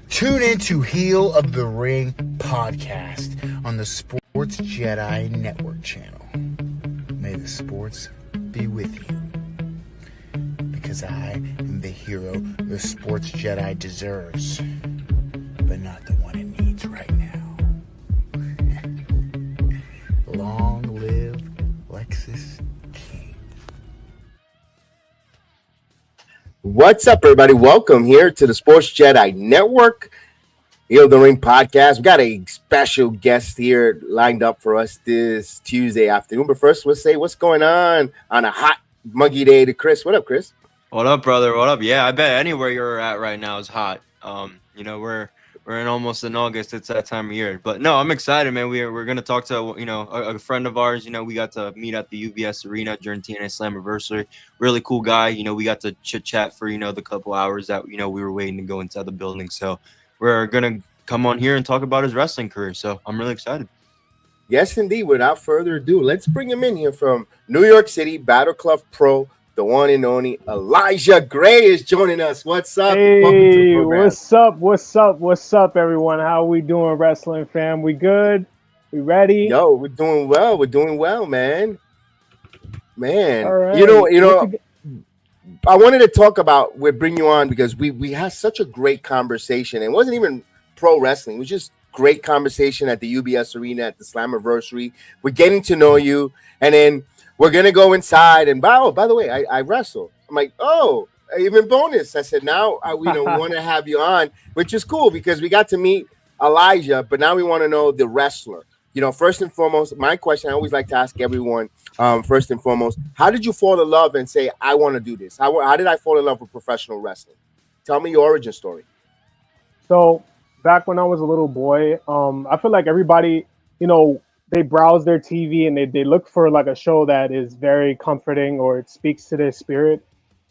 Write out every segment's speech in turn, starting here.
Tune in to Heel of the Ring podcast on the Sports Jedi Network channel. May the sports be with you. Because I am the hero the Sports Jedi deserves, but not the one it needs right now. Long live Lexus King. What's up, everybody? Welcome here to the Sports Jedi Network, Heel of the Ring podcast. We got a special guest here lined up for us this Tuesday afternoon. But first, let's say what's going on a hot, muggy day to Chris. What up, Chris? What up, brother? What up? Yeah, I bet anywhere you're at right now is hot. We're in almost in August. It's that time of year. But no, I'm excited, man. We're gonna talk to a friend of ours. We got to meet at the UBS Arena during TNA Slammiversary. Really cool guy. We got to chit chat for the couple hours that we were waiting to go inside the building. So we're gonna come on here and talk about his wrestling career. So I'm really excited. Yes, indeed. Without further ado, let's bring him in here from New York City, Battle Club Pro. The one and only Elijah Gray is joining us. What's up? Hey, what's up, everyone? How we doing, wrestling fam? We good? We ready? Yo, we're doing well, man. All right. I wanted to talk about, bring you on because we had such a great conversation. It wasn't even pro wrestling. It was just great conversation at the UBS Arena at the Slammiversary. We're getting to know you, and then we're going to go inside. And by the way, I wrestle. I'm like, even bonus. I said, now we want to have you on, which is cool because we got to meet Elijah, but now we want to know the wrestler. First and foremost, my question I always like to ask everyone, first and foremost, how did you fall in love and say, I want to do this? How did I fall in love with professional wrestling? Tell me your origin story. So back when I was a little boy, I feel like everybody, they browse their TV and they look for like a show that is very comforting or it speaks to their spirit.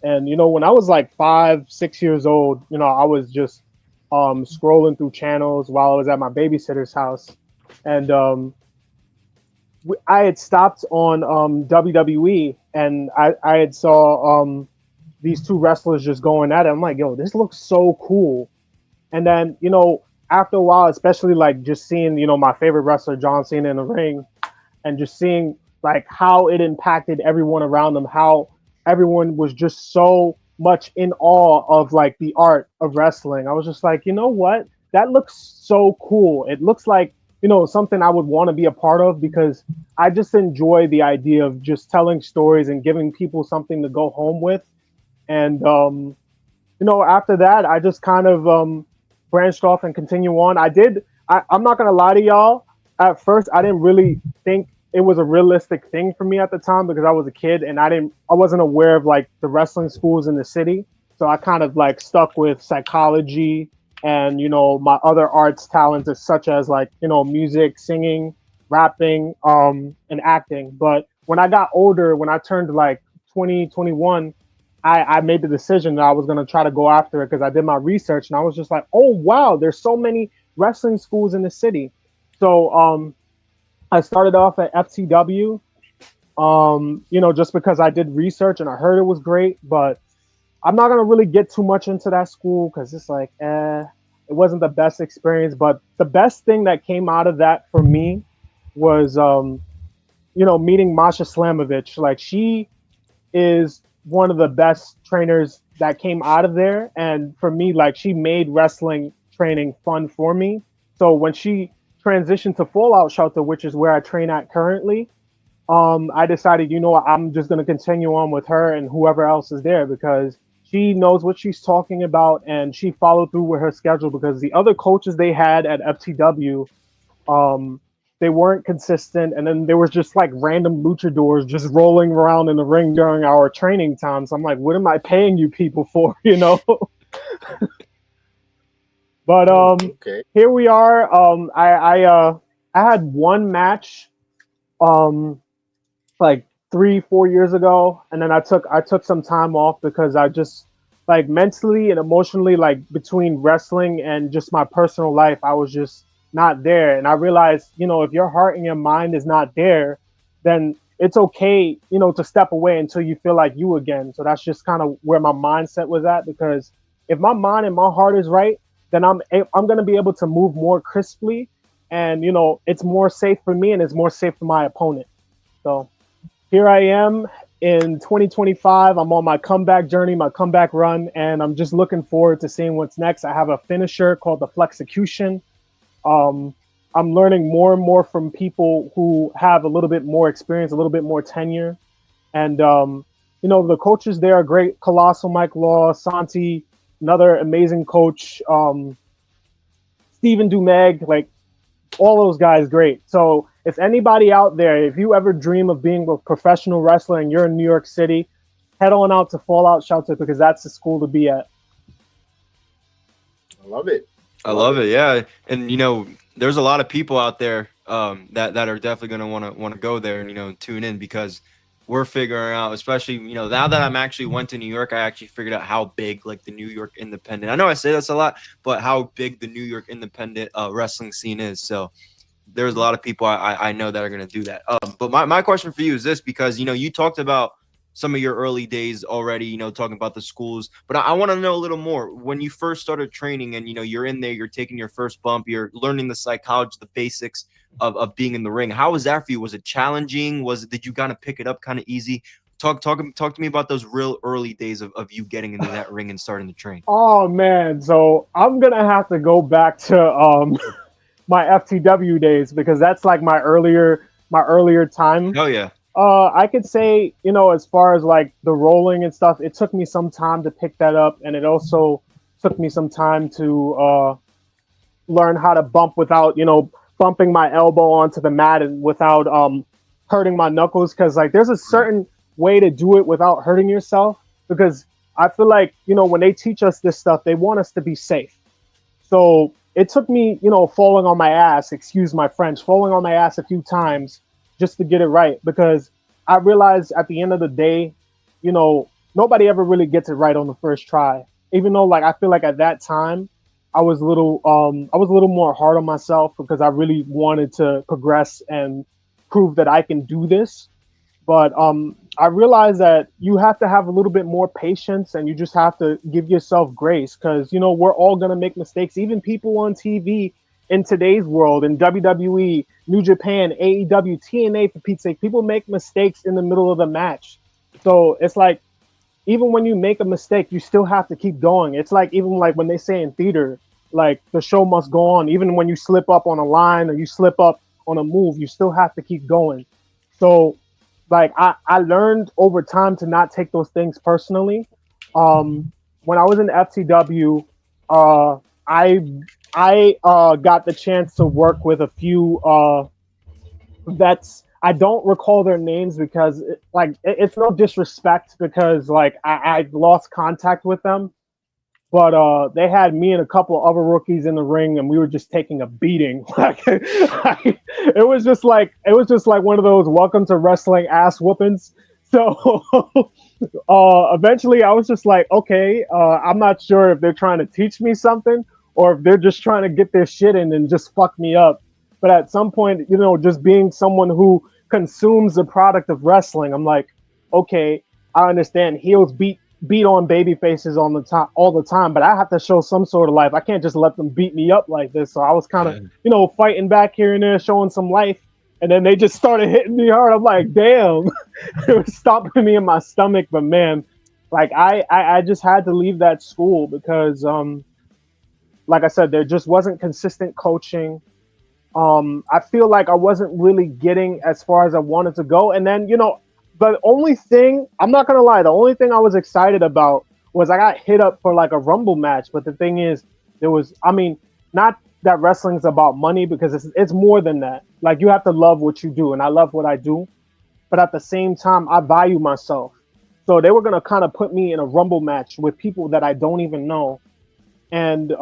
And, when I was like 5, 6 years old, I was just scrolling through channels while I was at my babysitter's house. And I had stopped on WWE and I had saw these two wrestlers just going at it. I'm like, yo, this looks so cool. And then, after a while, especially like just seeing, my favorite wrestler, John Cena, in the ring, and just seeing like how it impacted everyone around them, how everyone was just so much in awe of like the art of wrestling. I was just like, you know what? That looks so cool. It looks like, something I would want to be a part of because I just enjoy the idea of just telling stories and giving people something to go home with. And, after that, I just kind of, branched off and continue on. I'm not gonna lie to y'all. At first, I didn't really think it was a realistic thing for me at the time because I was a kid and I wasn't aware of like the wrestling schools in the city. So I kind of like stuck with psychology and my other arts talents such as like music, singing, rapping, and acting. But when I got older, when I turned like 20, 21, I made the decision that I was going to try to go after it because I did my research and I was just like, oh, wow, there's so many wrestling schools in the city. So I started off at FTW, just because I did research and I heard it was great. But I'm not going to really get too much into that school because it's like, it wasn't the best experience. But the best thing that came out of that for me was, meeting Masha Slamovich. Like, she is one of the best trainers that came out of there. And for me, like, she made wrestling training fun for me. So when she transitioned to Fallout Shelter, which is where I train at currently, I decided, I'm just going to continue on with her and whoever else is there because she knows what she's talking about and she followed through with her schedule because the other coaches they had at FTW, they weren't consistent, and then there was just like random luchadors just rolling around in the ring during our training time. So I'm like, what am I paying you people for, But Okay. Here we are. I had one match, like 3-4 years ago, and then I took some time off because I just like mentally and emotionally, like between wrestling and just my personal life, I was just not there. And I realized, if your heart and your mind is not there, then it's okay, to step away until you feel like you again. So that's just kind of where my mindset was at because if my mind and my heart is right, then I'm gonna be able to move more crisply, and it's more safe for me and it's more safe for my opponent. So here I am in 2025. I'm on my comeback journey, my comeback run, and I'm just looking forward to seeing what's next. I have a finisher called the Flexecution. Um, I'm learning more and more from people who have a little bit more experience, a little bit more tenure. And, the coaches there are great. Colossal Mike Law, Santi, another amazing coach, Stephen Dumeg, like all those guys, great. So if anybody out there, if you ever dream of being a professional wrestler and you're in New York City, head on out to Fallout Shelter because that's the school to be at. I love it. I love it. Yeah. And, there's a lot of people out there that are definitely going to want to go there and, tune in because we're figuring out, especially, now that I'm actually went to New York, I actually figured out how big like the New York independent, I know I say that's a lot, but how big the New York independent wrestling scene is. So there's a lot of people I know that are going to do that. But my question for you is this, because, you talked about some of your early days already, talking about the schools, but I want to know a little more. When you first started training and, you're in there, you're taking your first bump, you're learning the psychology, the basics of being in the ring. How was that for you? Was it challenging? Did you kind of pick it up kind of easy? Talk to me about those real early days of you getting into that ring and starting to train. Oh man. So I'm going to have to go back to, my FTW days because that's like my earlier time. Oh yeah. I could say, as far as like the rolling and stuff, it took me some time to pick that up, and it also took me some time to learn how to bump without, bumping my elbow onto the mat and without hurting my knuckles. Because like there's a certain way to do it without hurting yourself. Because I feel like when they teach us this stuff, they want us to be safe. So it took me, falling on my ass, excuse my French, falling on my ass a few times just to get it right, because I realized at the end of the day, nobody ever really gets it right on the first try. Even though like I feel like at that time I was a little more hard on myself because I really wanted to progress and prove that I can do this. But I realized that you have to have a little bit more patience and you just have to give yourself grace because, we're all going to make mistakes. Even people on TV in today's world, in WWE, New Japan, AEW, TNA, for Pete's sake, people make mistakes in the middle of the match. So it's like, even when you make a mistake, you still have to keep going. It's like, even like when they say in theater, like the show must go on. Even when you slip up on a line or you slip up on a move, you still have to keep going. So like I learned over time to not take those things personally. When I was in FTW, I got the chance to work with a few vets. I don't recall their names because it's no disrespect because like I lost contact with them. But they had me and a couple other rookies in the ring, and we were just taking a beating. It was just like one of those welcome to wrestling ass whoopings. So eventually, I was just like, okay, I'm not sure if they're trying to teach me something or if they're just trying to get their shit in and just fuck me up. But at some point, just being someone who consumes the product of wrestling, I'm like, okay, I understand heels beat on baby faces all the time, but I have to show some sort of life. I can't just let them beat me up like this. So I was kind of, fighting back here and there, showing some life. And then they just started hitting me hard. I'm like, damn, it was stomping me in my stomach. But man, like I just had to leave that school because, like I said, there just wasn't consistent coaching. I feel like I wasn't really getting as far as I wanted to go. And then, the only thing, I'm not going to lie, the only thing I was excited about was I got hit up for like a Rumble match. But the thing is, not that wrestling's about money because it's more than that. Like you have to love what you do. And I love what I do. But at the same time, I value myself. So they were going to kind of put me in a Rumble match with people that I don't even know. And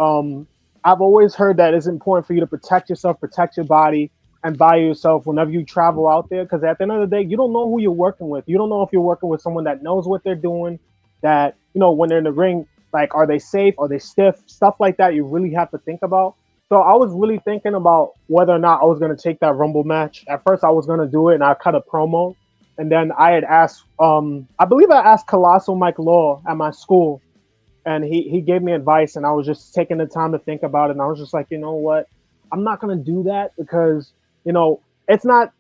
I've always heard that it's important for you to protect yourself, protect your body, and value yourself whenever you travel out there. Because at the end of the day, you don't know who you're working with. You don't know if you're working with someone that knows what they're doing, that, when they're in the ring, like, are they safe? Are they stiff? Stuff like that you really have to think about. So I was really thinking about whether or not I was going to take that Rumble match. At first, I was going to do it, and I cut a promo. And then I had asked, I believe I asked Colossal Mike Law at my school. and he gave me advice, and I was just taking the time to think about it, and I was just like, you know what, I'm not gonna do that because you know it's not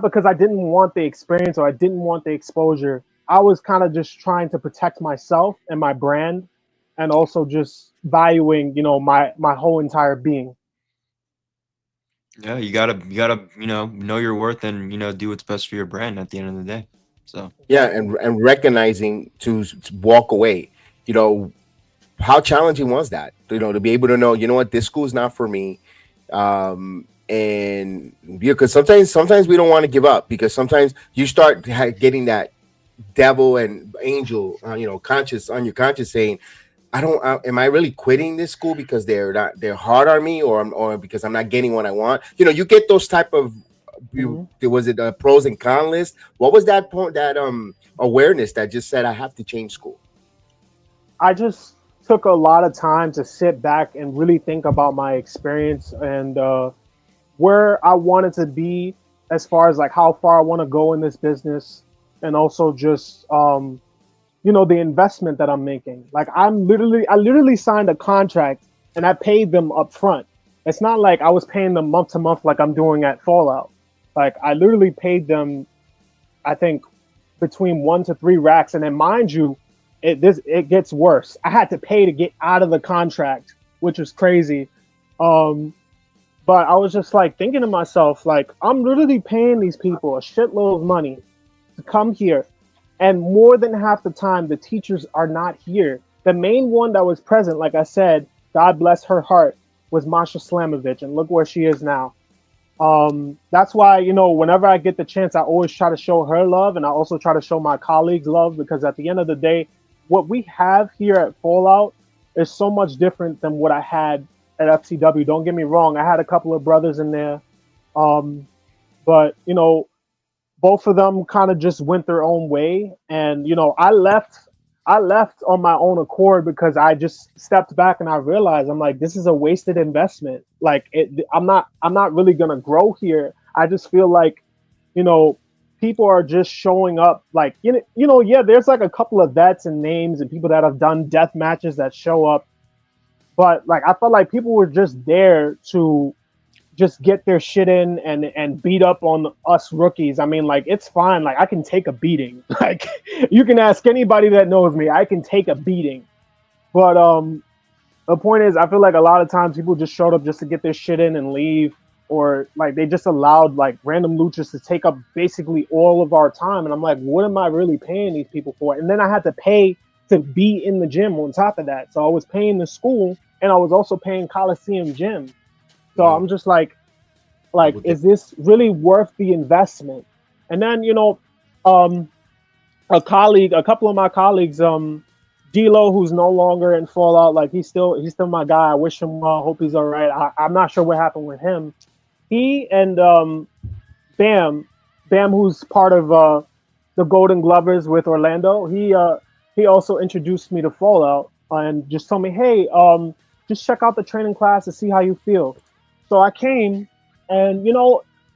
because I didn't want the experience or I didn't want the exposure. I was kind of just trying to protect myself and my brand, and also just valuing my whole entire being. Yeah, you gotta know your worth and do what's best for your brand at the end of the day. So Yeah, and recognizing to walk away. You know, how challenging was that? To be able to know, you know what, this school is not for me. And because sometimes we don't want to give up, because sometimes you start getting that devil and angel, conscious on your conscience saying, I don't. Am I really quitting this school because they're hard on me, or because I'm not getting what I want? You get those type of. Mhm. Was it a pros and con list? What was that point? That awareness that just said I have to change school. I just took a lot of time to sit back and really think about my experience and where I wanted to be as far as like how far I want to go in this business, and also just the investment that I'm making. Like I literally signed a contract and I paid them up front. It's not like I was paying them month to month like I'm doing at Fallout. Like I literally paid them, I think, between 1 to 3 racks, and then mind you, it gets worse. I had to pay to get out of the contract, which was crazy. Um, but I was just like thinking to myself, like I'm literally paying these people a shitload of money to come here, and more than half the time the teachers are not here. The main one that was present, like I said, God bless her heart, was Masha Slamovich, and look where she is now. That's why whenever I get the chance, I always try to show her love, and I also try to show my colleagues love, because at the end of the day, what we have here at Fallout is so much different than what I had at FTW. Don't get me wrong, I had a couple of brothers in there, um, but both of them kind of just went their own way, and I left on my own accord because I just stepped back and I realized, I'm like, this is a wasted investment. Like I'm not really going to grow here. I just feel like you know people are just showing up, like yeah, there's like a couple of vets and names and people that have done death matches that show up, but like I felt like people were just there to just get their shit in and beat up on us rookies. I mean, like it's fine. Like I can take a beating. Like you can ask anybody that knows me. I can take a beating. But the point is, I feel like a lot of times people just showed up just to get their shit in and leave, or like they just allowed like random luchas to take up basically all of our time. And I'm like, what am I really paying these people for? And then I had to pay to be in the gym on top of that. So I was paying the school and I was also paying Coliseum Gym. So Wow. I'm just like, is this really worth the investment? And then, um, a couple of my colleagues, D'Lo, who's no longer in Fallout, like he's still my guy. I wish him well. Hope he's all right. I'm not sure what happened with him. He and Bam, Bam, who's part of the Golden Glovers with Orlando. He also introduced me to Fallout and just told me, hey, just check out the training class to see how you feel. So I came, and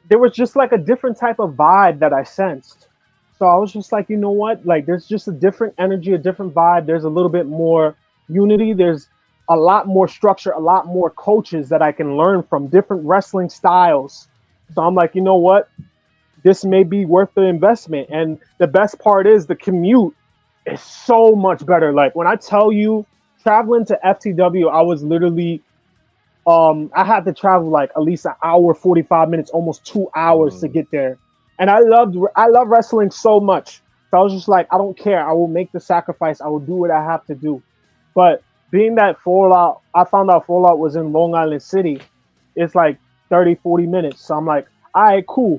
there was just like a different type of vibe that I sensed. So I was just like, you know what? Like, there's just a different energy, a different vibe. There's a little bit more unity. There's a lot more structure, a lot more coaches that I can learn from, different wrestling styles. So I'm like, you know what? This may be worth the investment. And the best part is the commute is so much better. Like when I tell you, traveling to FTW, I was literally I had to travel like at least an hour 45 minutes, almost 2 hours to get there. And I love wrestling so much. So I was just like, I don't care. I will make the sacrifice. I will do what I have to do. But being that Fallout, I found out Fallout was in Long Island City. It's like 30, 40 minutes. So I'm like, all right, cool.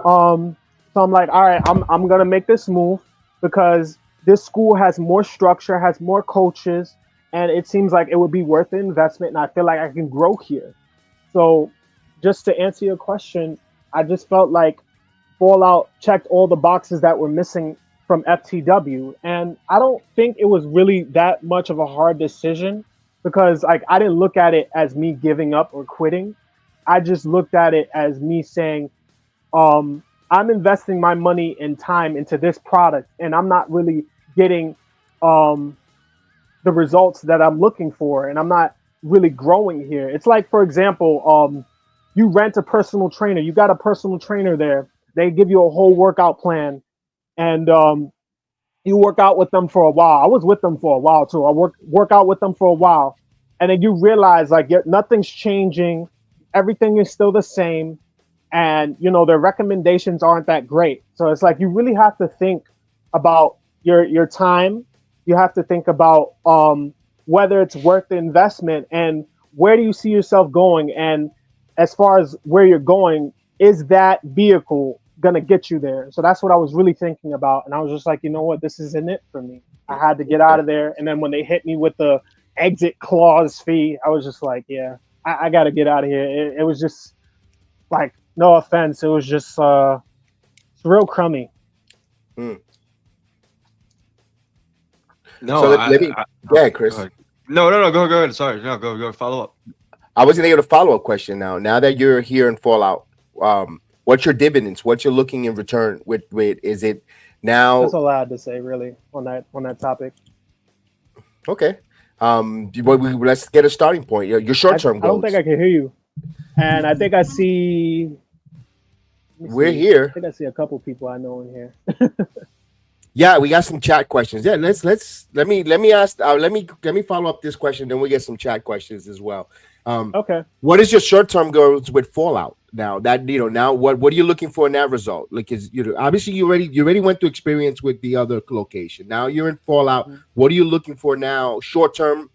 So I'm like, all right, I'm gonna make this move because this school has more structure, has more coaches, and it seems like it would be worth the investment, and I feel like I can grow here. So just to answer your question, I just felt like Fallout checked all the boxes that were missing from FTW, and I don't think it was really that much of a hard decision because like I didn't look at it as me giving up or quitting. I just looked at it as me saying, um, I'm investing my money and time into this product, and I'm not really getting um, the results that I'm looking for, and I'm not really growing here. It's like, for example, you rent a personal trainer. You got a personal trainer there. They give you a whole workout plan, and you work out with them for a while. I was with them for a while too. I work out with them for a while, and then you realize like nothing's changing, everything is still the same, and their recommendations aren't that great. So it's like you really have to think about your time. You have to think about whether it's worth the investment and where do you see yourself going. And as far as where you're going, is that vehicle gonna get you there? So that's what I was really thinking about. And I was just like, you know what, this isn't it for me. I had to get out of there. And then when they hit me with the exit clause fee, I was just like, yeah, I got to get out of here. It was just like, no offense, it was just it's real crummy. Hmm. No, So let me, yeah, Chris. Go ahead. No, go ahead. Sorry, no, go follow up. I was going to get a follow up question now. Now that you're here in Fallout, what's your dividends? What you're looking in return with? Is it now? That's all I had to say, really, on that topic. Okay. Let's get a starting point. Your short term goals. I don't think I can hear you, and I think I see. We're here. I think I see a couple people I know in here. Yeah, we got some chat questions. Yeah, let me ask. Let me follow up this question. Then we get some chat questions as well. Okay. What is your short term goals with Fallout? Now that now what are you looking for in that result? Like, is obviously you already went through experience with the other location. Now you're in Fallout. Mm-hmm. What are you looking for now, short term,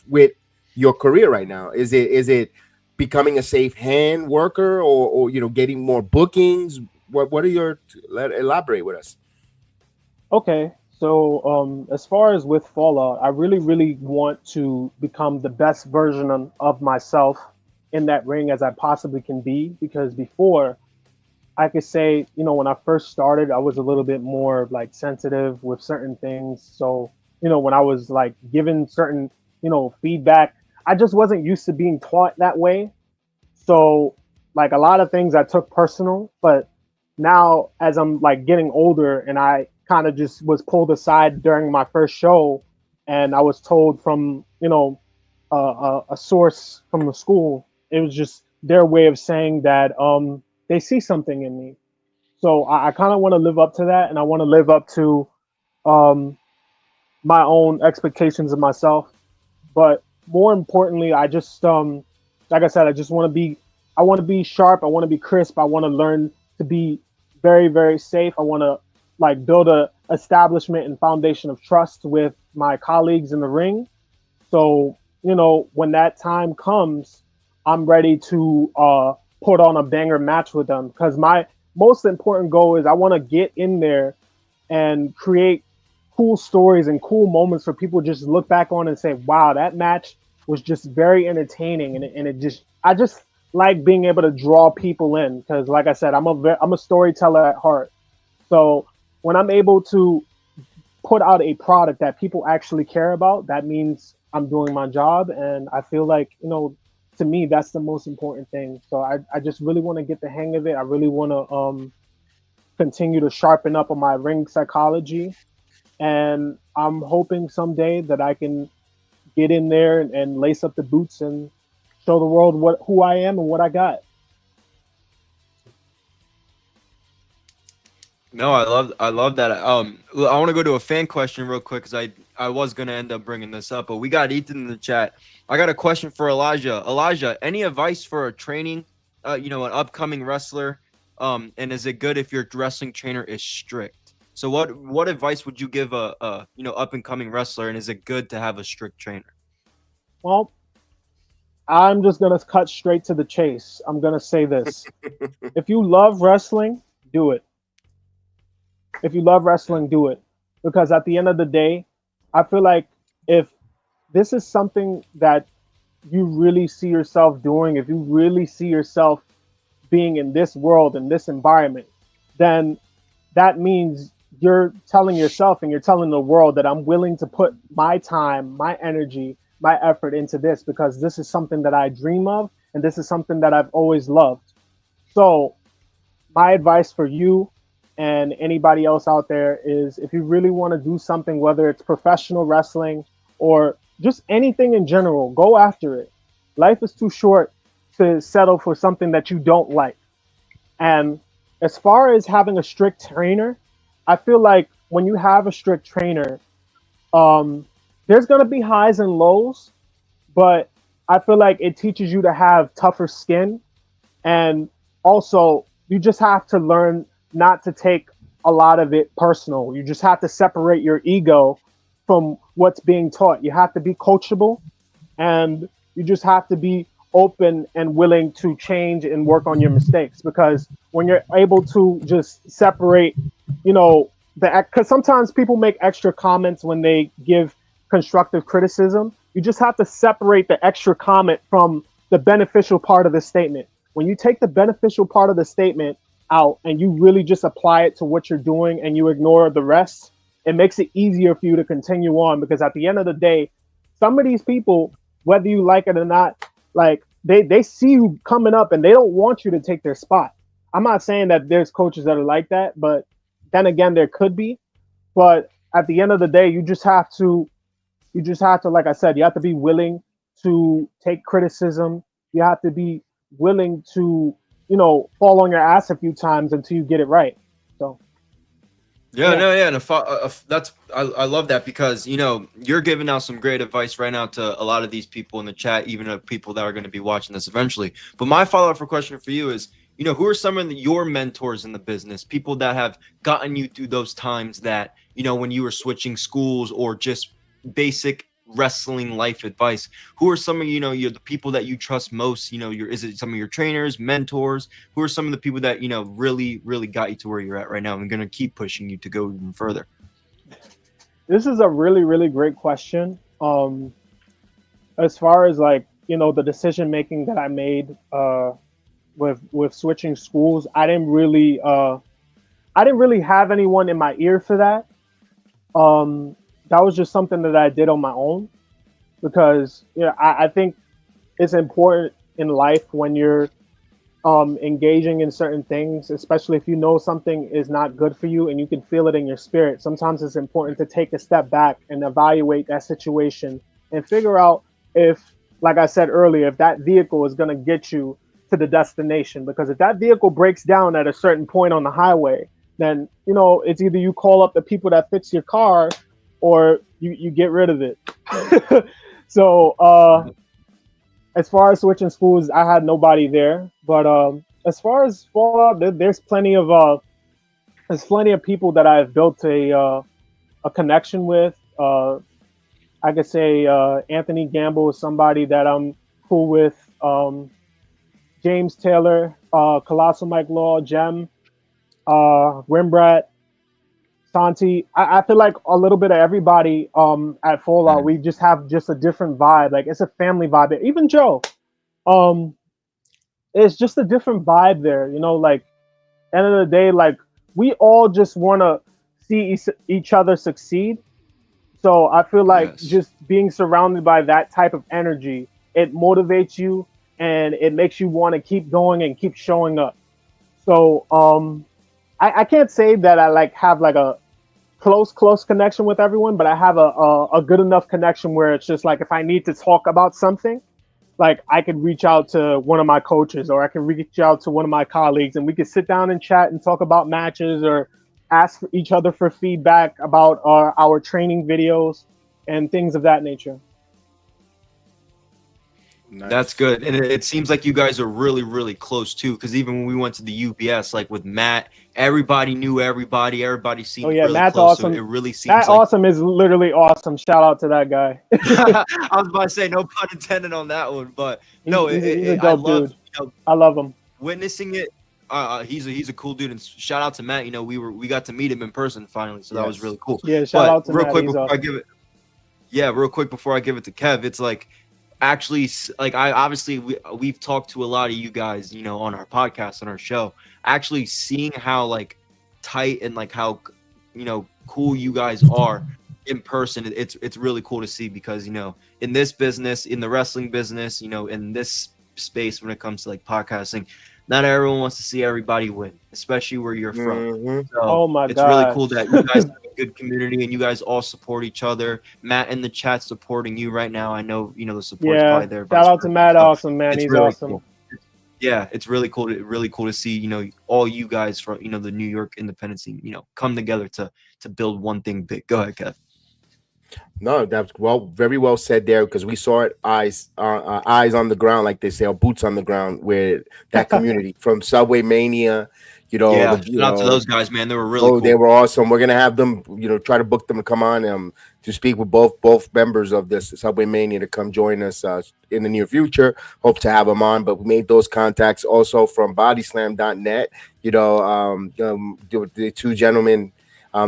with your career right now? Is it becoming a safe hand worker or getting more bookings? What are your elaborate with us? Okay, so as far as with Fallout, I really, really want to become the best version of myself in that ring as I possibly can be. Because before, I could say, when I first started, I was a little bit more like sensitive with certain things. So, when I was like given certain, feedback, I just wasn't used to being taught that way. So, like a lot of things I took personal, but now as I'm like getting older and I kind of just was pulled aside during my first show, and I was told from a source from the school, it was just their way of saying that they see something in me. So I kind of want to live up to that, and I want to live up to my own expectations of myself. But more importantly, I just like I said, I want to be sharp, I want to be crisp, I want to learn to be very, very safe. I want to like build a establishment and foundation of trust with my colleagues in the ring. So, when that time comes, I'm ready to put on a banger match with them, because my most important goal is I want to get in there and create cool stories and cool moments for people just look back on and say, wow, that match was just very entertaining. I just like being able to draw people in, because like I said, I'm a storyteller at heart. So when I'm able to put out a product that people actually care about, that means I'm doing my job. And I feel like, to me, that's the most important thing. So I just really want to get the hang of it. I really want to continue to sharpen up on my ring psychology. And I'm hoping someday that I can get in there and lace up the boots and show the world who I am and what I got. No, I love that. I want to go to a fan question real quick, because I was gonna end up bringing this up, but we got Ethan in the chat. I got a question for Elijah. Elijah, any advice for a training, an upcoming wrestler? And is it good if your wrestling trainer is strict? So what advice would you give a up and coming wrestler, and is it good to have a strict trainer? Well, I'm just gonna cut straight to the chase. I'm gonna say this: if you love wrestling, do it. If you love wrestling, do it. Because at the end of the day, I feel like if this is something that you really see yourself doing, if you really see yourself being in this world, in this environment, then that means you're telling yourself and you're telling the world that I'm willing to put my time, my energy, my effort into this, because this is something that I dream of and this is something that I've always loved. So my advice for you and anybody else out there is, if you really want to do something, whether it's professional wrestling or just anything in general. Go after it. Life is too short to settle for something that you don't like. And as far as having a strict trainer, I feel like when you have a strict trainer, um, there's gonna be highs and lows, but I feel like it teaches you to have tougher skin, and also you just have to learn not to take a lot of it personal. You just have to separate your ego from what's being taught. You have to be coachable, and you just have to be open and willing to change and work on your mistakes, because when you're able to just separate, you know, the, because sometimes people make extra comments when they give constructive criticism. You just have to separate the extra comment from the beneficial part of the statement. When you take the beneficial part of the statement out and you really just apply it to what you're doing and you ignore the rest, it makes it easier for you to continue on, because at the end of the day, some of these people, whether you like it or not, like they see you coming up and they don't want you to take their spot. I'm not saying that there's coaches that are like that, but then again, there could be. But at the end of the day, you just have to, like I said, you have to be willing to take criticism. You have to be willing to, fall on your ass a few times until you get it right. So Yeah, yeah. no, yeah, and that's I love that, because you're giving out some great advice right now to a lot of these people in the chat, even to people that are going to be watching this eventually. But my follow-up question for you is, who are some of your mentors in the business, people that have gotten you through those times that when you were switching schools, or just basic wrestling life advice? Who are some of you're the people that you trust most? Is it some of your trainers, mentors? Who are some of the people that really really got you to where you're at right now and going to keep pushing you to go even further? This is a really, really great question. As far as like, the decision making that I made with switching schools, I didn't really have anyone in my ear for that. That was just something that I did on my own, because I think it's important in life when you're engaging in certain things, especially if you know something is not good for you and you can feel it in your spirit. Sometimes it's important to take a step back and evaluate that situation and figure out if, like I said earlier, if that vehicle is going to get you to the destination. Because if that vehicle breaks down at a certain point on the highway, then it's either you call up the people that fix your car, or you get rid of it. So as far as switching schools, I had nobody there. But as far as Fallout, there's plenty of people that I've built a connection with. I could say Anthony Gamble is somebody that I'm cool with. James Taylor, Colossal Mike Law, Jem, Wimbrat, Santi. I feel like a little bit of everybody at Fallout. We just have just a different vibe. Like, it's a family vibe. Even Joe. Um, it's just a different vibe there. Like, end of the day, like, we all just want to see each other succeed. So I feel like Yes. just being surrounded by that type of energy, it motivates you and it makes you want to keep going and keep showing up. So I can't say that I like have like a close connection with everyone, but I have a good enough connection where it's just like, if I need to talk about something, like, I could reach out to one of my coaches, or I can reach out to one of my colleagues, and we could sit down and chat and talk about matches, or ask each other for feedback about our training videos and things of that nature. Nice. That's good. And it seems like you guys are really, really close too. Because even when we went to the UBS, like with Matt, everybody knew everybody. Everybody seemed Oh yeah, really Matt's close. awesome. So it really seems Matt like Awesome is literally awesome. Shout out to that guy. I was about to say no pun intended on that one, but no, He's a I dope love dude. I love him. witnessing it. He's a cool dude, and shout out to Matt. We got to meet him in person finally, so that was Yes. really cool. Yeah, shout out to real Matt. quick He's before I awesome. give it, real quick before I give it to Kev, it's like, actually, like, I obviously we've talked to a lot of you guys, on our podcast, on our show. Actually seeing how like tight and like how cool you guys are in person, it's really cool to see, because in this business, in the wrestling business, in this space, when it comes to like podcasting, not everyone wants to see everybody win, especially where you're from. Mm-hmm. So Oh my it's really gosh. cool that you guys have a good community and you guys all support each other. Matt in the chat supporting you right now. I know, the support's Yeah. probably there, Shout vice out to versa. Matt So Awesome, man. it's He's really awesome. cool. Yeah, it's really cool to see, all you guys from, the New York independent scene, come together to build one thing big. Go ahead, Kev. No, that's very well said there, because we saw it eyes on the ground, like they say, or boots on the ground, where that community from Subway Mania, Yeah, the shout out to those guys, man. They were really oh, they cool. were awesome. We're gonna have them, try to book them to come on to speak with both members of this Subway Mania to come join us in the near future. Hope to have them on, but we made those contacts also from bodyslam.net. The two gentlemen,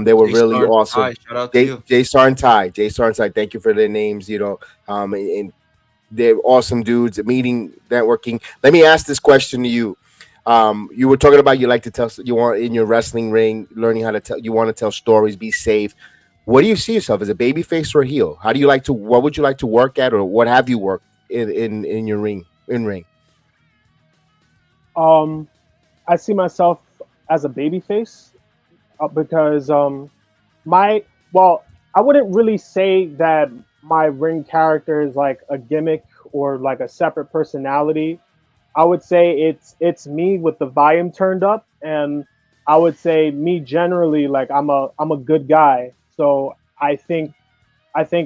they were Jay really Star and awesome. Ty, shout out to you. Jay Star and Ty. Jay Star and Ty. Thank you for their names. And they're awesome dudes. Meeting, networking. Let me ask this question to you. You were talking about you like to tell, you want in your wrestling ring, learning how to tell. You want to tell stories, be safe. What do you see yourself as, a baby face or a heel? How do you like to? What would you like to work at, or what have you worked in your ring? Um, I see myself as a babyface because my well, I wouldn't really say that my ring character is like a gimmick or like a separate personality. I would say it's me with the volume turned up, and I would say me generally, like I'm a good guy. So I think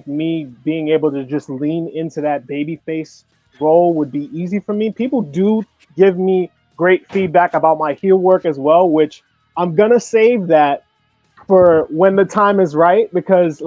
me being able to just lean into that baby face role would be easy for me. People do give me great feedback about my heel work as well, which I'm gonna save that for when the time is right, because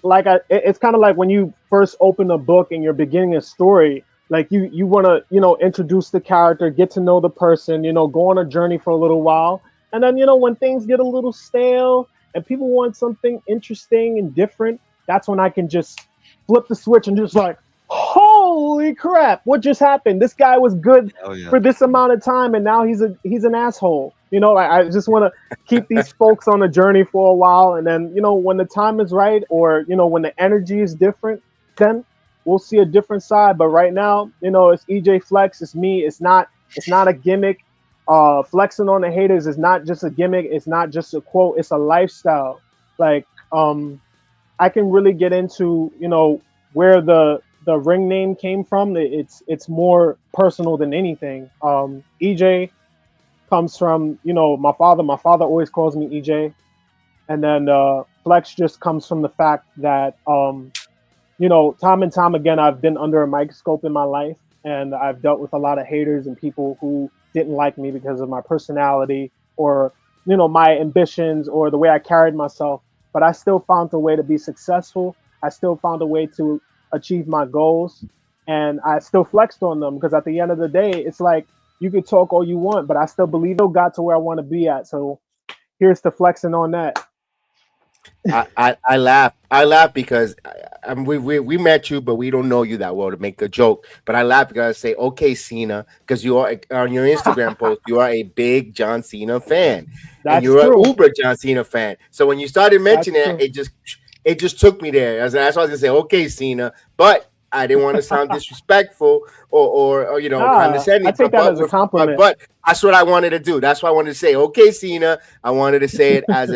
it's kind of like when you first open a book and you're beginning a story. Like you want to introduce the character, get to know the person, go on a journey for a little while, and then when things get a little stale and people want something interesting and different, that's when I can just flip the switch and just like, holy crap, what just happened? This guy was good Oh yeah. for this amount of time, and now he's an asshole. Like I just want to keep these folks on a journey for a while, and then when the time is right, or when the energy is different, then we'll see a different side. But right now, it's EJ Flex, it's me. It's not a gimmick. Flexing on the haters is not just a gimmick, it's not just a quote, it's a lifestyle. Like I can really get into where the ring name came from. It's more personal than anything. EJ comes from my father. My father always calls me EJ, and then Flex just comes from the fact that time and time again I've been under a microscope in my life, and I've dealt with a lot of haters and people who didn't like me because of my personality, or my ambitions, or the way I carried myself. But I still found a way to be successful. I still found a way to achieve my goals, and I still flexed on them, because at the end of the day, it's like you could talk all you want, but I still believe I got to where I want to be at. So here's to flexing on that. I laugh. I laugh because we met you, but we don't know you that well to make a joke. But I laugh because I say, "Okay, Cena," because you are on your Instagram post. You are a big John Cena fan, and That's you're an true. uber John Cena fan. So when you started That's mentioning it, true. it just took me there. That's why I was gonna say, "Okay, Cena," but I didn't want to sound disrespectful or Nah, I condescending. take that as a compliment. But that's what I wanted to do. That's why I wanted to say, "Okay, Cena." I wanted to say it as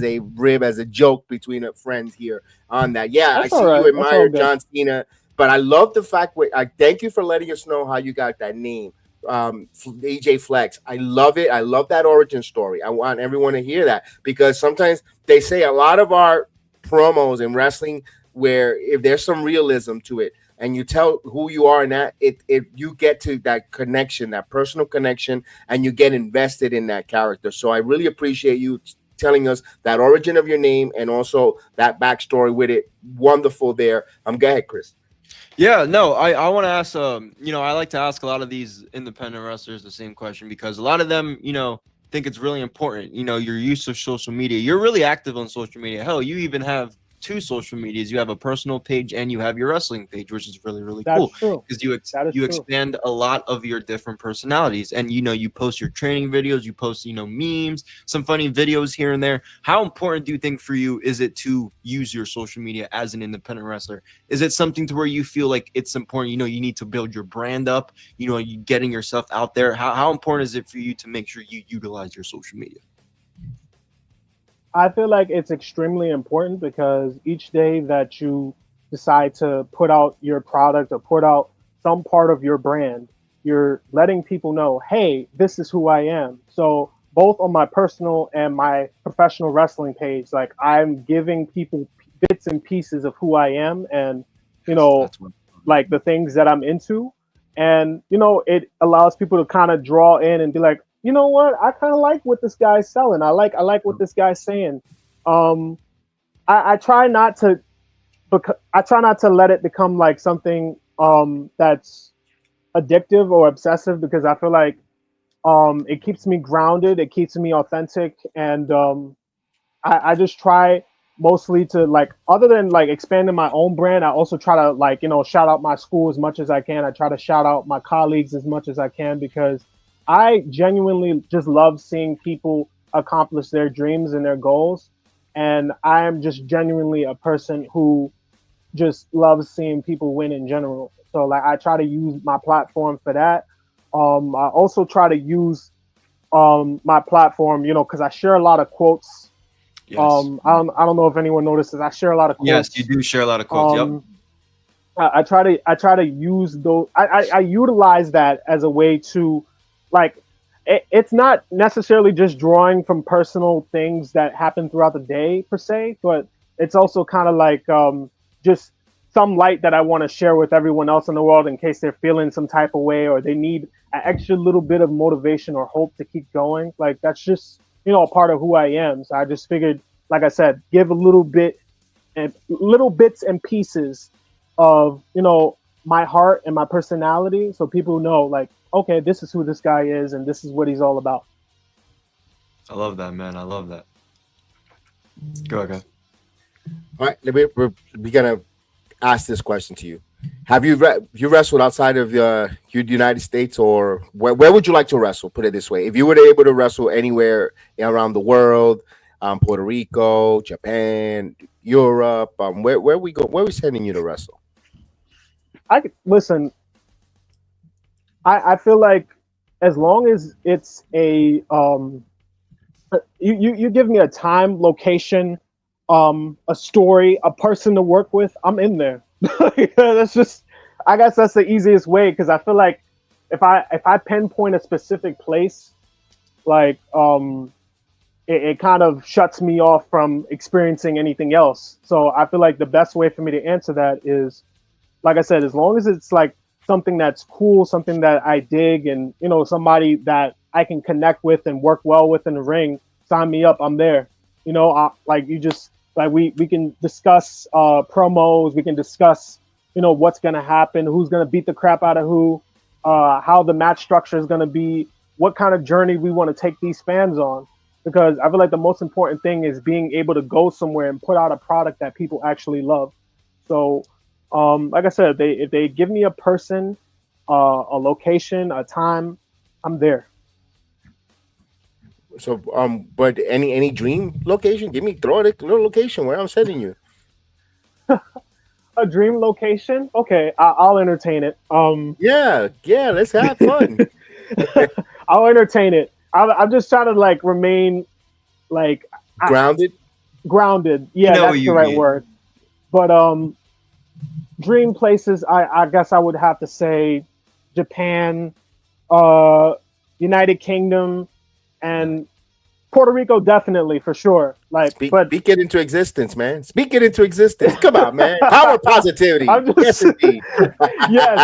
a rib, as a joke between friends here on that. Yeah, I That's all see you right. That's all admire good. John Cena, but I love the fact. I thank you for letting us know how you got that name, AJ Flex. I love it. I love that origin story. I want everyone to hear that, because sometimes they say a lot of our promos in wrestling, where if there's some realism to it, and you tell who you are, and that it you get to that connection, that personal connection, and you get invested in that character. So I really appreciate you telling us that origin of your name and also that backstory with it. Wonderful there. Go ahead, Chris. Yeah, no, I want to ask, I like to ask a lot of these independent wrestlers the same question, because a lot of them, think it's really important. Your use of social media. You're really active on social media. Hell, you even have two social medias. You have a personal page and you have your wrestling page, which is really, really That's cool true. because That is you true. expand a lot of your different personalities. And, you know, you post your training videos, you post, you know, memes, some funny videos here and there. How important do you think for you is it to use your social media as an independent wrestler? Is it something to where you feel like it's important, you know, you need to build your brand up, you know, you getting yourself out there? How important is it for you to make sure you utilize your social media? I feel like it's extremely important because each day that you decide to put out your product or put out some part of your brand, you're letting people know, hey, this is who I am. So both on my personal and my professional wrestling page, like I'm giving people bits and pieces of who I am and, you know, That's what. like the things that I'm into. And, you know, it allows people to kind of draw in and be like, you know what, I kind of like what this guy's selling. I like what this guy's saying. Um, I try not to I try not to let it become like something that's addictive or obsessive because I feel like it keeps me grounded, it keeps me authentic, and I just try mostly to like other than like expanding my own brand, I also try to like, you know, shout out my school as much as I can. I try to shout out my colleagues as much as I can because I genuinely just love seeing people accomplish their dreams and their goals. And I am just genuinely a person who just loves seeing people win in general. So like I try to use my platform for that. I also try to use my platform, you know, because I share a lot of quotes. Yes. I don't know if anyone notices. I share a lot of Yes, quotes. you do share a lot of quotes. Yep. I try to use those. I utilize that as a way to, like, it's not necessarily just drawing from personal things that happen throughout the day per se, but it's also kind of like just some light that I want to share with everyone else in the world in case they're feeling some type of way or they need an extra little bit of motivation or hope to keep going. Like that's just, you know, a part of who I am. So I just figured, like I said, give a little bit and little bits and pieces of, you know, my heart and my personality so people know like, okay, this is who this guy is and this is what he's all about. I love that, man. I love that. Go ahead. All right, we're gonna ask this question to you. Have you wrestled outside of the United States, or where would you like to wrestle? Put it this way: if you were able to wrestle anywhere around the world, Puerto Rico, Japan, Europe, where we go? Where we sending you to wrestle? Listen. I feel like as long as it's you give me a time, location, a story, a person to work with, I'm in there. That's just, I guess that's the easiest way because I feel like if I pinpoint a specific place, like it kind of shuts me off from experiencing anything else. So I feel like the best way for me to answer that is, like I said, as long as it's like something that's cool, something that I dig, and you know, somebody that I can connect with and work well with in the ring, sign me up. I'm there. You know, like you just like we can discuss promos, we can discuss, you know, what's gonna happen, who's gonna beat the crap out of who, how the match structure is gonna be, what kind of journey we want to take these fans on. Because I feel like the most important thing is being able to go somewhere and put out a product that people actually love. So like I said, if they give me a person, a location, a time, I'm there. So, but any dream location? Throw a location where I'm sending you. A dream location? Okay, I'll entertain it. Yeah, let's have fun. I'll entertain it. I'm just trying to like remain like Grounded. grounded. You Yeah, know what that's the you right mean. word. But dream places, I guess I would have to say Japan, uh, United Kingdom, and Puerto Rico definitely for sure. Like, but Speak it into existence, man. Speak it into existence. Come on, man. Power positivity. I'm just Yes, indeed.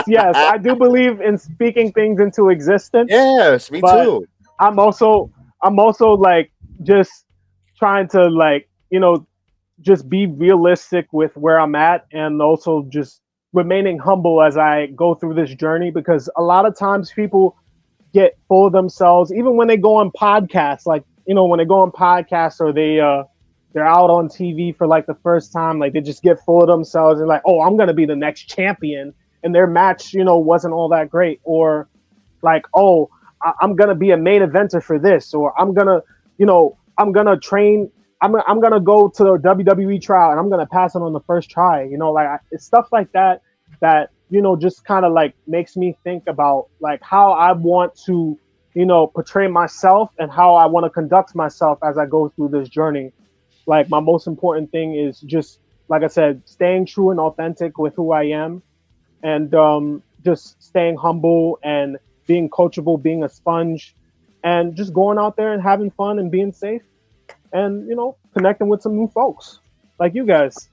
yes, I do believe in speaking things into existence. Yes, me But too. I'm also like just trying to like, you know, just be realistic with where I'm at and also just remaining humble as I go through this journey because a lot of times people get full of themselves even when they go on podcasts, like, you know, when they go on podcasts or they they're out on TV for like the first time, like they just get full of themselves and like, oh, I'm gonna be the next champion, and their match, wasn't all that great, or like, oh, I'm gonna be a main eventer for this, or I'm gonna train. I'm gonna go to the WWE trial and I'm gonna pass it on the first try. It's stuff like that just kind of like makes me think about like how I want to portray myself and how I want to conduct myself as I go through this journey. Like my most important thing is just like I said, staying true and authentic with who I am, and just staying humble and being coachable, being a sponge, and just going out there and having fun and being safe, and connecting with some new folks like you guys.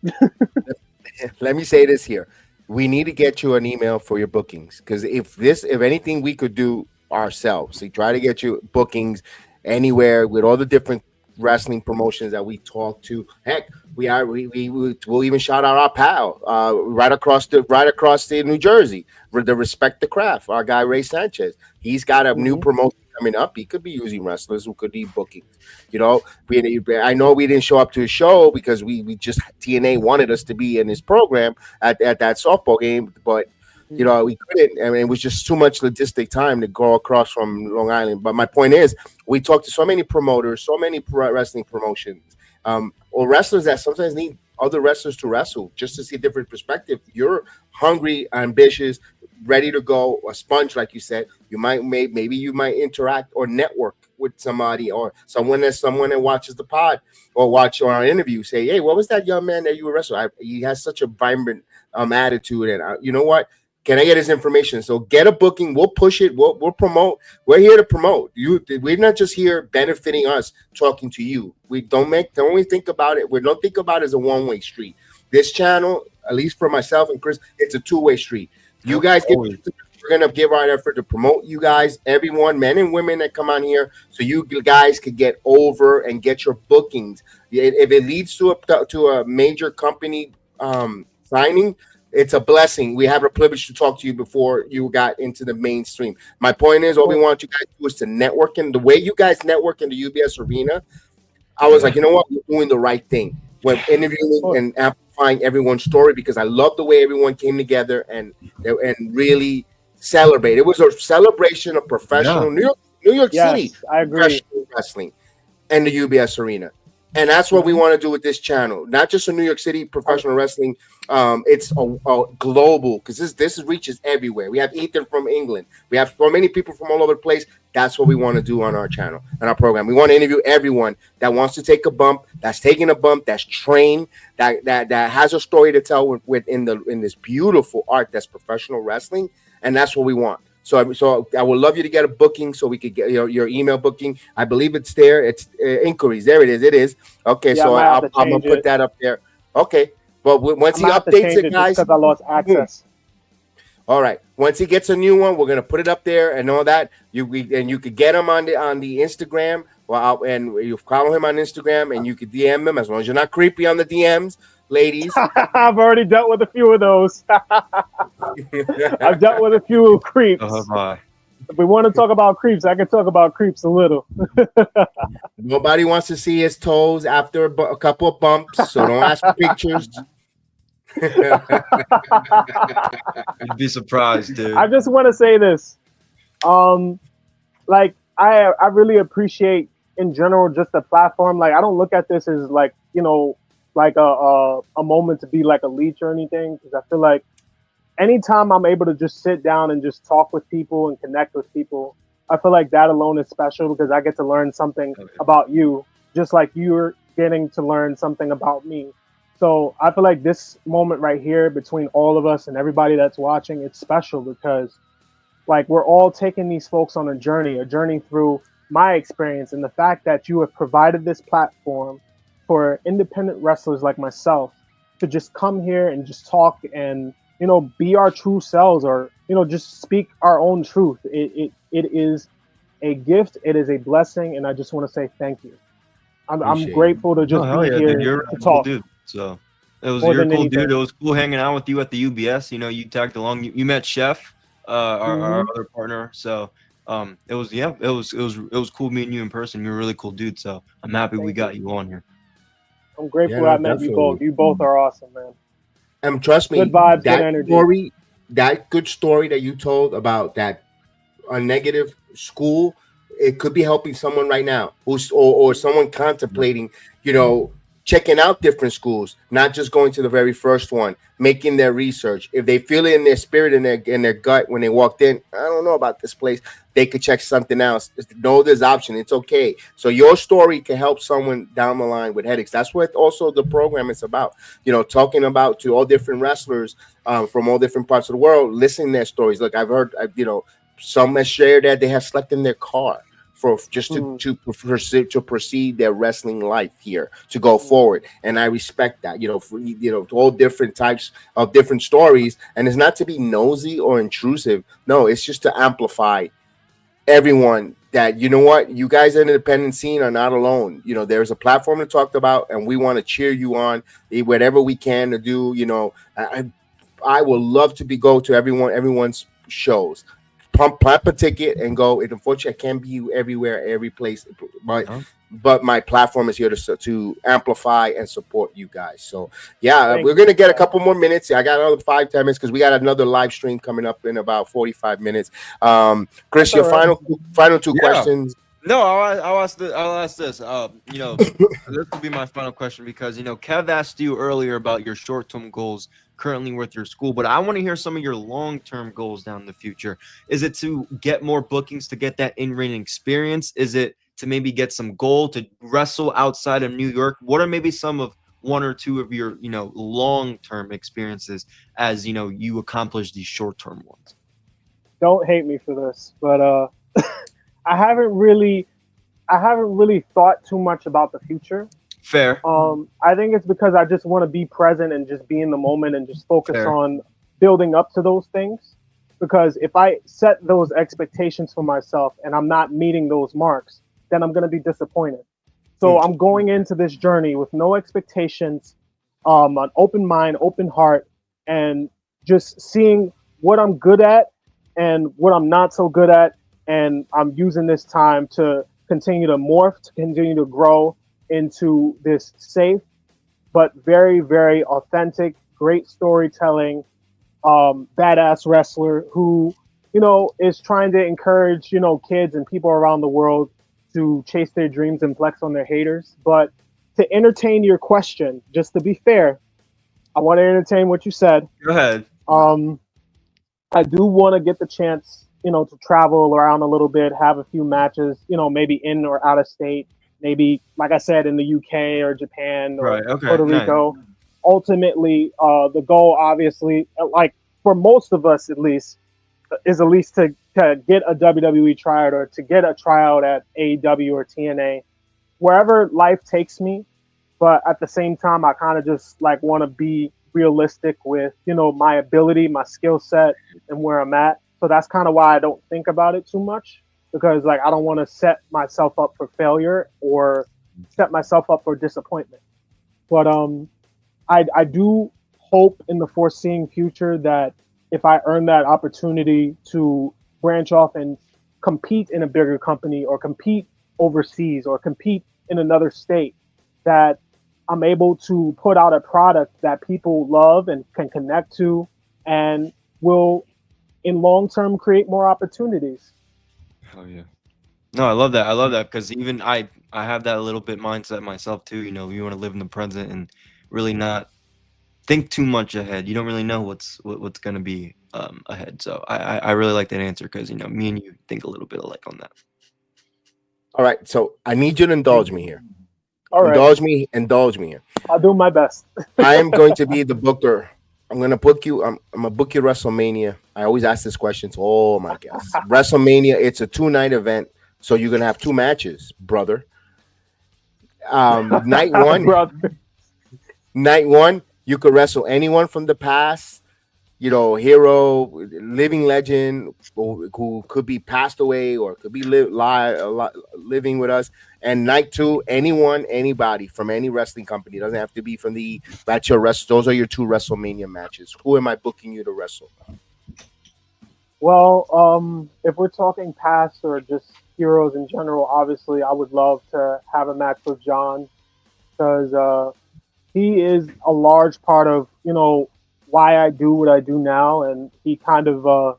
Let me say this here. We need to get you an email for your bookings, because if anything we could do ourselves, we try to get you bookings anywhere with all the different wrestling promotions that we talk to. Heck, we'll even shout out our pal right across the New Jersey, the Respect the Craft, our guy Ray Sanchez. He's got a new promotion coming up. He could be using wrestlers who could need bookings. I know we didn't show up to his show because we just TNA wanted us to be in his program at that softball game, but we couldn't. I mean, it was just too much logistic time to go across from Long Island. But my point is, we talked to so many promoters, so many wrestling promotions, or wrestlers that sometimes need other wrestlers to wrestle just to see a different perspective. You're hungry, ambitious, ready to go, a sponge, like you said. Maybe you might interact or network with somebody or someone that watches the pod or watch our interview. Say, hey, what was that young man that you were wrestling? He has such a vibrant attitude, and you know what? Can I get his information? So get a booking. We'll push it. We'll promote. We're here to promote you. We're not just here benefiting us, talking to you. We don't think about it. We don't think about it as a one-way street. This channel, at least for myself and Chris, it's a two-way street. You guys we're gonna give our effort to promote you guys, everyone, men and women that come on here, so you guys could get over and get your bookings. If it leads to a major company signing, it's a blessing. We have a privilege to talk to you before you got into the mainstream. My point is, all we want you guys to do is to network. And the way you guys network in the UBS arena, I was like, you know what? We're doing the right thing. We're interviewing and amplifying everyone's story, because I love the way everyone came together and really celebrate. It was a celebration of professional New York City I agree. professional wrestling and the UBS arena. And that's what we want to do with this channel. Not just a New York City professional wrestling. It's a global, because this reaches everywhere. We have Ethan from England. We have so many people from all over the place. That's what we want to do on our channel and our program. We want to interview everyone that wants to take a bump, that's taking a bump, that's trained, that has a story to tell in this beautiful art that's professional wrestling. And that's what we want. So I would love you to get a booking so we could get your email booking. I believe it's there. It's inquiries. There it is. It is. Okay, so I'm going to put that up there. Okay. But once he updates it, guys. Because I lost access. All right. Once he gets a new one, we're going to put it up there and all that. You could get him on the Instagram. And you follow him on Instagram and you could DM him, as long as you're not creepy on the DMs. Ladies, I've already dealt with a few of those. I've dealt with a few creeps. If we want to talk about creeps, I can talk about creeps a little. Nobody wants to see his toes after a couple of bumps, so don't ask for pictures. You'd be surprised, dude. I just want to say this. Like I really appreciate in general just the platform. Like I don't look at this as like, like a moment to be like a leech or anything, because I feel like anytime I'm able to just sit down and just talk with people and connect with people, I feel like that alone is special, because I get to learn something about you, just like you're getting to learn something about me. So I feel like this moment right here between all of us and everybody that's watching, it's special, because like we're all taking these folks on a journey through my experience, and the fact that you have provided this platform for independent wrestlers like myself to just come here and just talk and be our true selves, or just speak our own truth. It is a gift. It is a blessing, and I just want to say thank you. I'm grateful to just be here to talk. Dude. So you're a cool dude. It was cool hanging out with you at the UBS. You tagged along. You met Chef, our other partner. So it was cool meeting you in person. You're a really cool dude. So I'm happy we got you on here. I'm Yeah, grateful no, I met you both. definitely. You both are awesome, man. And trust Good me, vibes, good that energy. story, that good story that you told about that a negative school, it could be helping someone right now who's or someone contemplating, you know, checking out different schools, not just going to the very first one, making their research. If they feel it in their spirit, in their gut when they walked in, I don't know about this place, they could check something else. Know there's option. It's okay. So your story can help someone down the line with headaches. That's what also the program is about. You know, talking about to all different wrestlers from all different parts of the world, listening to their stories. Look, I've heard, you know, some have shared that they have slept in their car for just to proceed their wrestling life here to go forward, and I respect that. You know, for all different types of different stories, and it's not to be nosy or intrusive. No, it's just to amplify everyone that you know what you guys in the independent scene are not alone. You know, there's a platform to talk about, and we want to cheer you on whatever we can to do. You know, I would love to go to everyone's shows. Pump a ticket and go. It unfortunately I can't be everywhere, every place, but my platform is here to amplify and support you guys. So yeah, we're gonna get a couple more minutes. I got another 5-10 minutes because we got another live stream coming up in about 45 minutes. Chris, your final two questions. No, I'll ask this. You know, this will be my final question because you know Kev asked you earlier about your short-term goals currently with your school, but I want to hear some of your long-term goals down the future. Is it to get more bookings to get that in-ring experience? Is it to maybe get some gold to wrestle outside of New York? What are maybe some of one or two of your long-term experiences as you accomplish these short-term ones? Don't hate me for this, but I haven't really thought too much about the future. Fair. I think it's because I just want to be present and just be in the moment and just focus Fair. on building up to those things. Because if I set those expectations for myself and I'm not meeting those marks, then I'm going to be disappointed. So I'm going into this journey with no expectations, an open mind, open heart, and just seeing what I'm good at and what I'm not so good at. And I'm using this time to continue to morph, to continue to grow into this safe, but very, very authentic, great storytelling, badass wrestler who, is trying to encourage, kids and people around the world to chase their dreams and flex on their haters. But to entertain your question, just to be fair, I want to entertain what you said. Go ahead. I do want to get the chance, to travel around a little bit, have a few matches, maybe in or out of state, maybe, like I said, in the UK or Japan or Puerto Rico. Nice. Ultimately, the goal, obviously, like for most of us at least, is at least to get a WWE tryout or to get a tryout at AEW or TNA, wherever life takes me. But at the same time, I kind of just like want to be realistic with, my ability, my skill set, and where I'm at. So that's kind of why I don't think about it too much, because like I don't want to set myself up for failure or set myself up for disappointment. But I do hope in the foreseeing future that if I earn that opportunity to branch off and compete in a bigger company or compete overseas or compete in another state, that I'm able to put out a product that people love and can connect to and will, in long term, create more opportunities. Oh yeah. No, I love that. I love that because even I have that little bit mindset myself too. You want to live in the present and really not think too much ahead. You don't really know what's going to be ahead. So I really like that answer because me and you think a little bit alike on that. All right, so I need you to indulge me here. All right. Indulge me here. I'll do my best. I am going to be the booker. I'm gonna book you. I'm gonna book you WrestleMania. I always ask this question to all my guests. WrestleMania, it's a 2-night event, so you're gonna have 2 matches, brother. Night one, night one, you could wrestle anyone from the past, hero, living legend, who could be passed away or could be living with us. And night 2, anyone, anybody from any wrestling company. It doesn't have to be from that's your those are your 2 WrestleMania matches. Who am I booking you to wrestle? Well, if we're talking past or just heroes in general, obviously I would love to have a match with John because he is a large part of, why I do what I do now, and he kind of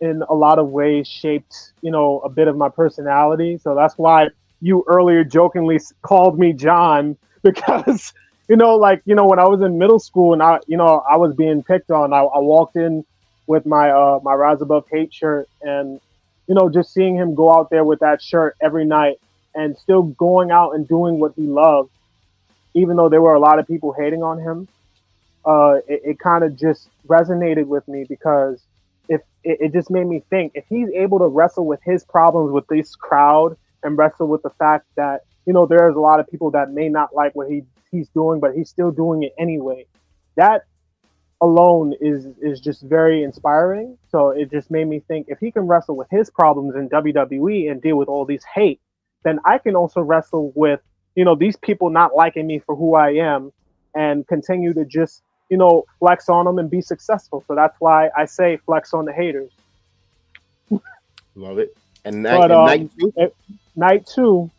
in a lot of ways shaped, a bit of my personality. So that's why you earlier jokingly called me John, because when I was in middle school and I was being picked on, I walked in with my Rise Above Hate shirt, and just seeing him go out there with that shirt every night and still going out and doing what he loved, even though there were a lot of people hating on him. It kind of just resonated with me, because if it just made me think, if he's able to wrestle with his problems with this crowd and wrestle with the fact that there's a lot of people that may not like what he's doing, but he's still doing it anyway, that alone is just very inspiring. So it just made me think, if he can wrestle with his problems in WWE and deal with all these hate, then I can also wrestle with these people not liking me for who I am, and continue to just flex on them and be successful. So that's why I say flex on the haters. Love it. And But night two,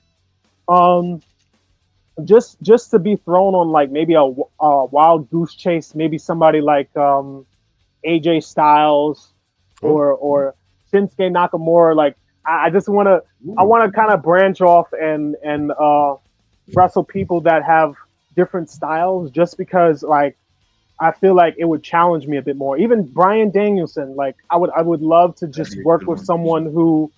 just to be thrown on like maybe a wild goose chase, maybe somebody like AJ Styles or Shinsuke Nakamura. Like I just want to kind of branch off and wrestle people that have different styles, just because like I feel like it would challenge me a bit more. Even Bryan Danielson, like I would love to just work with someone who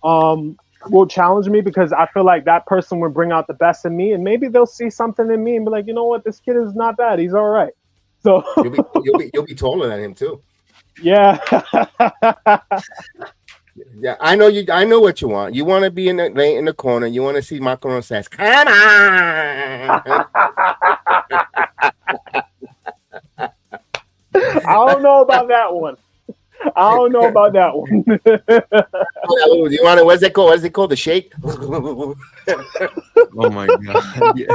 will challenge me, because I feel like that person would bring out the best in me, and maybe they'll see something in me and be like, you know what, this kid is not bad. He's all right. So you'll be taller than him too. Yeah. Yeah, I know you. I know what you want. You want to be in the corner. You want to see Macaron says, "Come on." I don't know about that one. You want to? What's it called? What's it called? The shake? Oh my god! Yeah.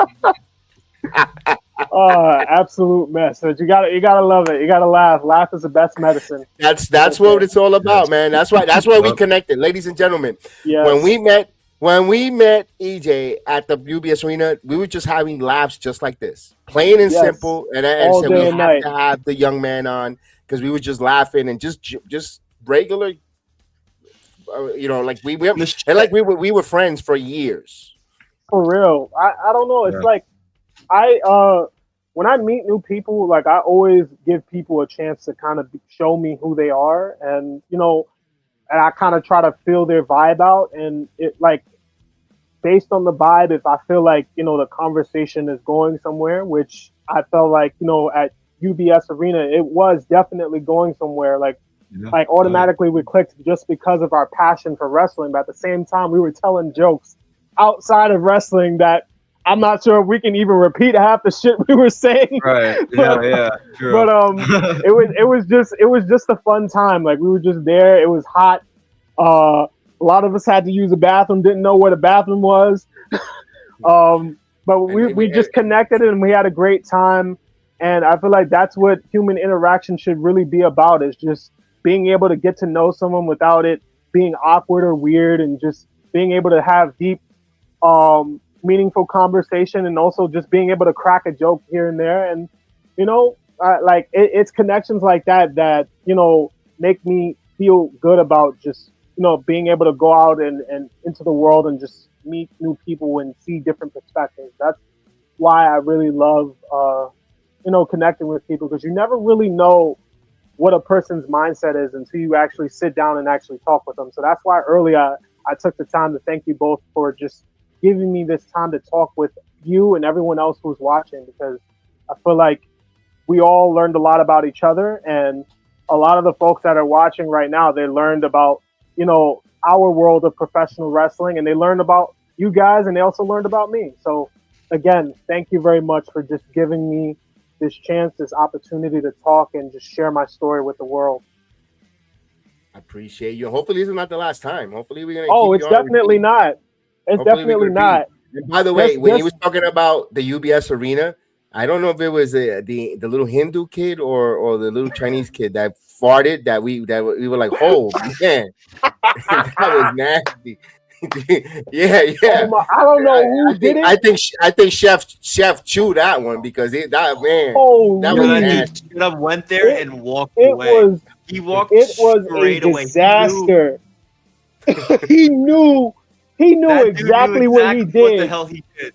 Absolute mess. But you gotta love it. You gotta laugh. Laugh is the best medicine. That's what it's all about, man. That's why we connected, ladies and gentlemen. Yes. When we met EJ at the UBS Arena, we were just having laughs just like this, plain and simple. And said we have to have the young man on, because we were just laughing and just regular, like we were friends for years. For real, I don't know. It's like when I meet new people, like I always give people a chance to kind of show me who they are, and and I kind of try to feel their vibe out, and it like based on the vibe, if I feel like the conversation is going somewhere, which I felt like at UBS Arena it was definitely going somewhere, like automatically we clicked just because of our passion for wrestling, but at the same time we were telling jokes outside of wrestling that I'm not sure if we can even repeat half the shit we were saying. Right. Yeah. True. But it was just a fun time. Like we were just there. It was hot. A lot of us had to use a bathroom. Didn't know where the bathroom was. But we just connected and we had a great time. And I feel like that's what human interaction should really be about, is just being able to get to know someone without it being awkward or weird, and just being able to have deep, meaningful conversation, and also just being able to crack a joke here and there. And it's connections like that make me feel good about just being able to go out and into the world and just meet new people and see different perspectives. That's why I really love connecting with people, because you never really know what a person's mindset is until you actually sit down and actually talk with them. So that's why earlier I took the time to thank you both for just giving me this time to talk with you and everyone else who's watching, because I feel like we all learned a lot about each other, and a lot of the folks that are watching right now, they learned about, our world of professional wrestling, and they learned about you guys, and they also learned about me. So again, thank you very much for just giving me this chance, this opportunity to talk and just share my story with the world. I appreciate you. Hopefully this is not the last time. Hopefully we're going to Oh, it's definitely not. It's definitely not. And by the way, when he was talking about the UBS Arena, I don't know if it was the little Hindu kid or the little Chinese kid that farted that we were like, oh man, that was nasty. yeah. Oh my, I don't know who did it. I think Chef chewed that one because that man, that was That Holy, dude straight up went there and walked it away. was He walked it was a straight away. disaster. He knew That dude knew exactly what he exactly what the did. hell he did.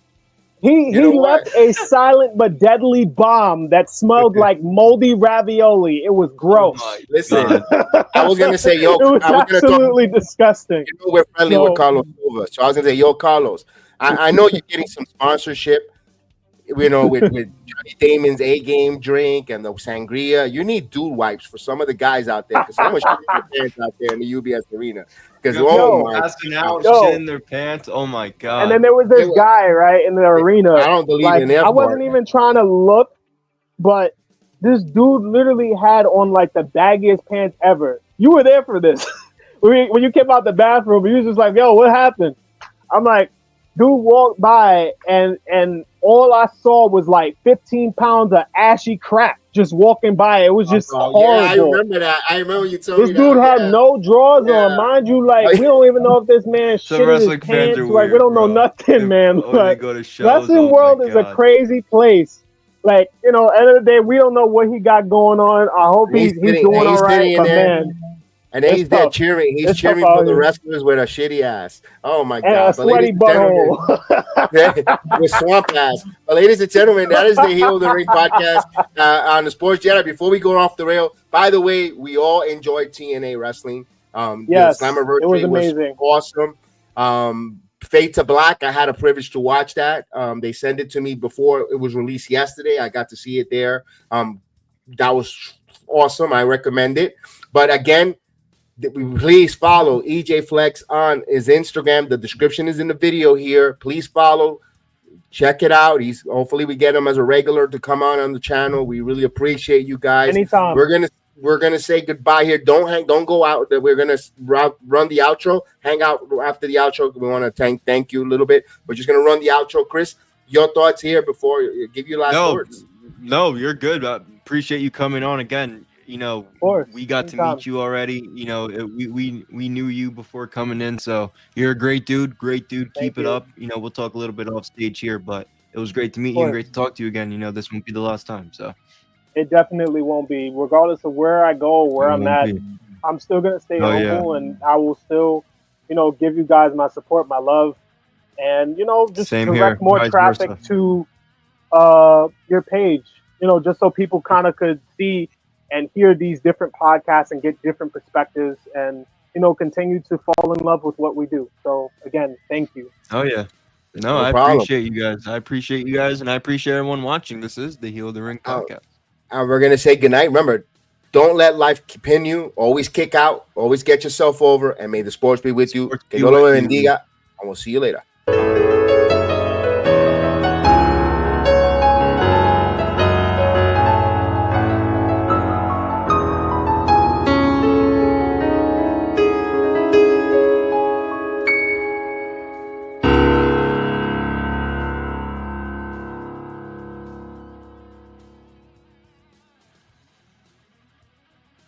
He You know what? left a silent but deadly bomb that smelled like moldy ravioli. It was Oh gross. my Listen, God. I was gonna say, yo, It was I was gonna talk. absolutely disgusting. You know, we're friendly So- with Carlos Silva, so I was gonna say, yo, Carlos, I know you're getting some sponsorship. You know, with Johnny Damon's A game drink and the sangria. You need dude wipes for some of the guys out there because someone shit their pants out there in the UBS arena. Because Yo, my Passing out, Yo. shit in their pants. Oh my God. And then there was this guy right in the arena. I don't believe Like in F I wasn't bar. even trying to look, but this dude literally had on like the baggiest pants ever. You were there for this. When you came out the bathroom, he was just like, "Yo, what happened?" I'm like, dude walked by and all I saw was like 15 pounds of ashy crap just walking by. It was just horrible. Yeah, I remember that. I remember you told This me dude that. had no drawers on, mind you. Like we don't even know if this man Some shit in his wrestling fans pants. are Like we weird, don't know bro. nothing, They man. only Like go to shows. wrestling Oh my world is a God. crazy place. Like end of the day, we don't know what he got going on. I hope he's doing all right. But man, and then it's he's there tough. cheering. He's It's cheering tough out for the here. wrestlers with a shitty ass. Oh my And God! a sweaty butthole. With swamp ass. But ladies and gentlemen, that is the Heel of the Ring podcast on the Sports Jedi. Before we go off the rail, by the way, we all enjoyed TNA wrestling. Yes, the Slammiversary it was amazing. awesome. Fade to Black, I had a privilege to watch that. They sent it to me before it was released yesterday. I got to see it there. That was awesome. I recommend it. But again, please follow EJ Flex on his Instagram. The description is in the video here. Please follow. Check it out. Hopefully we get him as a regular to come on the channel. We really appreciate you guys. Anytime. We're gonna say goodbye here. Don't go out. We're gonna run the outro. Hang out after the outro. We want to thank you a little bit. We're just gonna run the outro. Chris, your thoughts here before you give your last words. No, you're good. I appreciate you coming on again. You know, we got to meet you already. You know, we knew you before coming in, so you're a great dude. Keep it up. You know, we'll talk a little bit off stage here, but it was great to meet you and great to talk to you again. You know, this won't be the last time. So it definitely won't be, regardless of where I go, where I'm at. I'm still gonna stay humble, and I will still, give you guys my support, my love, and just direct more traffic to your page. Just so people kind of could see and hear these different podcasts and get different perspectives and, continue to fall in love with what we do. So again, thank you. Oh yeah. No, I appreciate you guys. And I appreciate everyone watching. This is the Heel of the Ring podcast. We're going to say goodnight. Remember, don't let life pin you. Always kick out. Always get yourself over. And may the sports be with you. Que Dios lo bendiga. And we'll see you later.